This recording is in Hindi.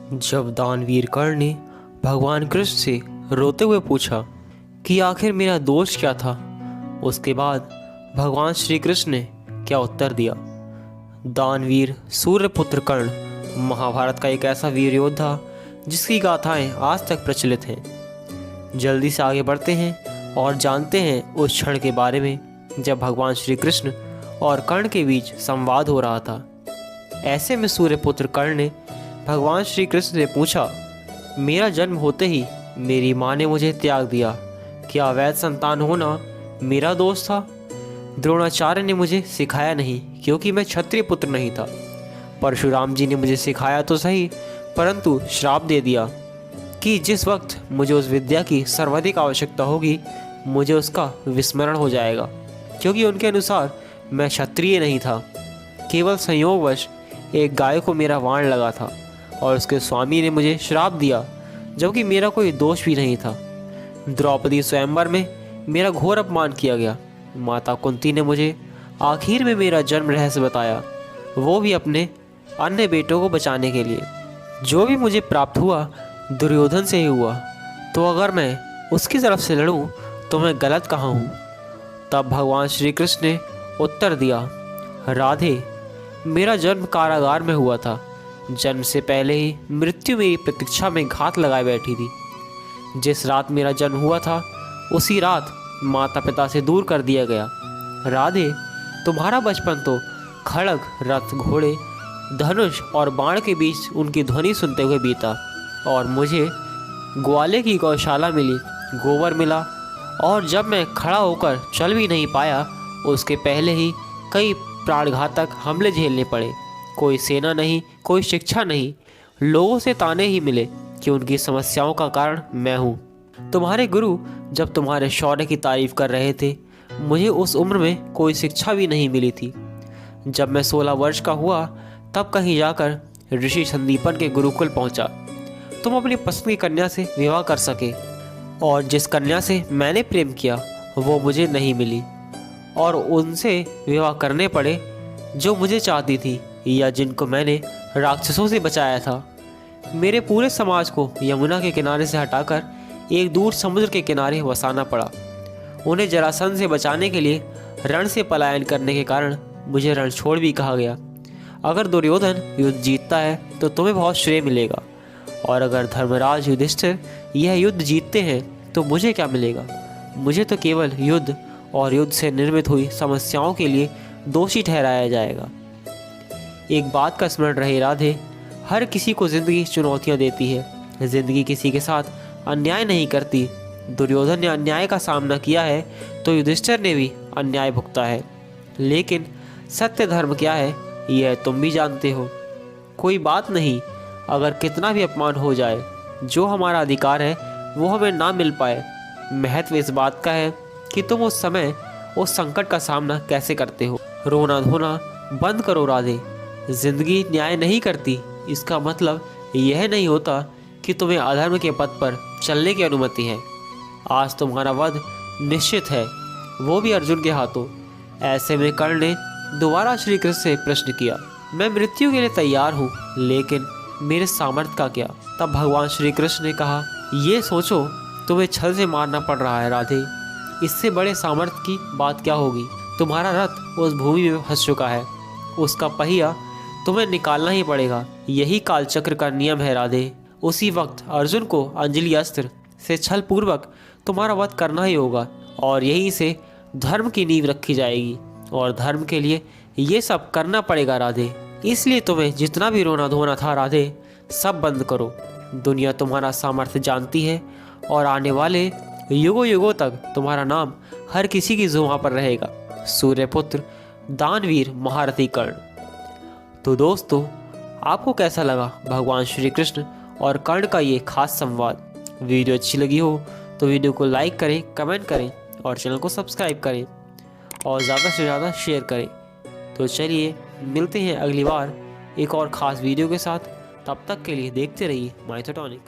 जब दानवीर कर्ण ने भगवान कृष्ण से रोते हुए पूछा कि आखिर मेरा दोष क्या था, उसके बाद भगवान श्री कृष्ण ने क्या उत्तर दिया। दानवीर सूर्यपुत्र कर्ण महाभारत का एक ऐसा वीर योद्धा जिसकी गाथाएं आज तक प्रचलित हैं। जल्दी से आगे बढ़ते हैं और जानते हैं उस क्षण के बारे में जब भगवान श्री कृष्ण और कर्ण के बीच संवाद हो रहा था। ऐसे में सूर्यपुत्र कर्ण ने भगवान श्री कृष्ण से पूछा, मेरा जन्म होते ही मेरी माँ ने मुझे त्याग दिया, क्या अवैध संतान होना मेरा दोष था? द्रोणाचार्य ने मुझे सिखाया नहीं क्योंकि मैं क्षत्रिय पुत्र नहीं था। परशुराम जी ने मुझे सिखाया तो सही, परंतु श्राप दे दिया कि जिस वक्त मुझे उस विद्या की सर्वाधिक आवश्यकता होगी मुझे उसका विस्मरण हो जाएगा, क्योंकि उनके अनुसार मैं क्षत्रिय नहीं था। केवल संयोगवश एक गाय को मेरा वाण लगा था और उसके स्वामी ने मुझे श्राप दिया, जबकि मेरा कोई दोष भी नहीं था। द्रौपदी स्वयंवर में मेरा घोर अपमान किया गया। माता कुंती ने मुझे आखिर में मेरा जन्म रहस्य बताया, वो भी अपने अन्य बेटों को बचाने के लिए। जो भी मुझे प्राप्त हुआ दुर्योधन से ही हुआ, तो अगर मैं उसकी तरफ से लड़ूं तो मैं गलत कहाँ हूँ? तब भगवान श्री कृष्ण ने उत्तर दिया, राधे, मेरा जन्म कारागार में हुआ था। जन्म से पहले ही मृत्यु मेरी प्रतीक्षा में घात लगाए बैठी थी। जिस रात मेरा जन्म हुआ था उसी रात माता पिता से दूर कर दिया गया। राधे, तुम्हारा बचपन तो खड़ग, रथ, घोड़े, धनुष और बाण के बीच उनकी ध्वनि सुनते हुए बीता, और मुझे ग्वाले की गौशाला मिली, गोबर मिला, और जब मैं खड़ा होकर चल भी नहीं पाया उसके पहले ही कई प्राणघातक हमले झेलने पड़े। कोई सेना नहीं, कोई शिक्षा नहीं, लोगों से ताने ही मिले कि उनकी समस्याओं का कारण मैं हूँ। तुम्हारे गुरु जब तुम्हारे शौर्य की तारीफ कर रहे थे, मुझे उस उम्र में कोई शिक्षा भी नहीं मिली थी। जब मैं 16 वर्ष का हुआ तब कहीं जाकर ऋषि संदीपन के गुरुकुल पहुंचा। तुम अपनी पसंद की कन्या से विवाह कर सके, और जिस कन्या से मैंने प्रेम किया वो मुझे नहीं मिली, और उनसे विवाह करने पड़े जो मुझे चाहती थी या जिनको मैंने राक्षसों से बचाया था। मेरे पूरे समाज को यमुना के किनारे से हटाकर एक दूर समुद्र के किनारे बसाना पड़ा। उन्हें जरासंध से बचाने के लिए रण से पलायन करने के कारण मुझे रणछोड़ भी कहा गया। अगर दुर्योधन युद्ध जीतता है तो तुम्हें बहुत श्रेय मिलेगा, और अगर धर्मराज युधिष्ठिर यह युद्ध जीतते हैं तो मुझे क्या मिलेगा? मुझे तो केवल युद्ध और युद्ध से निर्मित हुई समस्याओं के लिए दोषी ठहराया जाएगा। एक बात का स्मरण रहे राधे, हर किसी को जिंदगी चुनौतियां देती है। जिंदगी किसी के साथ अन्याय नहीं करती। दुर्योधन ने अन्याय का सामना किया है तो युधिष्ठिर ने भी अन्याय भुगता है, लेकिन सत्य धर्म क्या है यह तुम भी जानते हो। कोई बात नहीं, अगर कितना भी अपमान हो जाए, जो हमारा अधिकार है वो हमें ना मिल पाए, महत्व इस बात का है कि तुम उस समय उस संकट का सामना कैसे करते हो। रोना धोना बंद करो राधे। जिंदगी न्याय नहीं करती, इसका मतलब यह नहीं होता कि तुम्हें अधर्म के पथ पर चलने की अनुमति है। आज तुम्हारा वध निश्चित है, वो भी अर्जुन के हाथों। ऐसे में कर्ण ने दोबारा श्री कृष्ण से प्रश्न किया, मैं मृत्यु के लिए तैयार हूँ, लेकिन मेरे सामर्थ्य का क्या? तब भगवान श्री कृष्ण ने कहा, ये सोचो तुम्हें छल से मारना पड़ रहा है राधे, इससे बड़े सामर्थ्य की बात क्या होगी? तुम्हारा रथ उस भूमि में फंस चुका है, उसका पहिया तुम्हें निकालना ही पड़ेगा। यही कालचक्र का नियम है राधे। उसी वक्त अर्जुन को अंजलि अस्त्र से छल पूर्वक तुम्हारा वध करना ही होगा, और यहीं से धर्म की नींव रखी जाएगी, और धर्म के लिए ये सब करना पड़ेगा राधे। इसलिए तुम्हें जितना भी रोना धोना था राधे, सब बंद करो। दुनिया तुम्हारा सामर्थ्य जानती है, और आने वाले युगों युगों तक तुम्हारा नाम हर किसी की जुबान पर रहेगा, सूर्यपुत्र दानवीर महारथी कर्ण। तो दोस्तों, आपको कैसा लगा भगवान श्री कृष्ण और कर्ण का ये खास संवाद? वीडियो अच्छी लगी हो तो वीडियो को लाइक करें, कमेंट करें और चैनल को सब्सक्राइब करें, और ज़्यादा से ज़्यादा शेयर करें। तो चलिए मिलते हैं अगली बार एक और ख़ास वीडियो के साथ। तब तक के लिए देखते रहिए माइथोटॉनिक।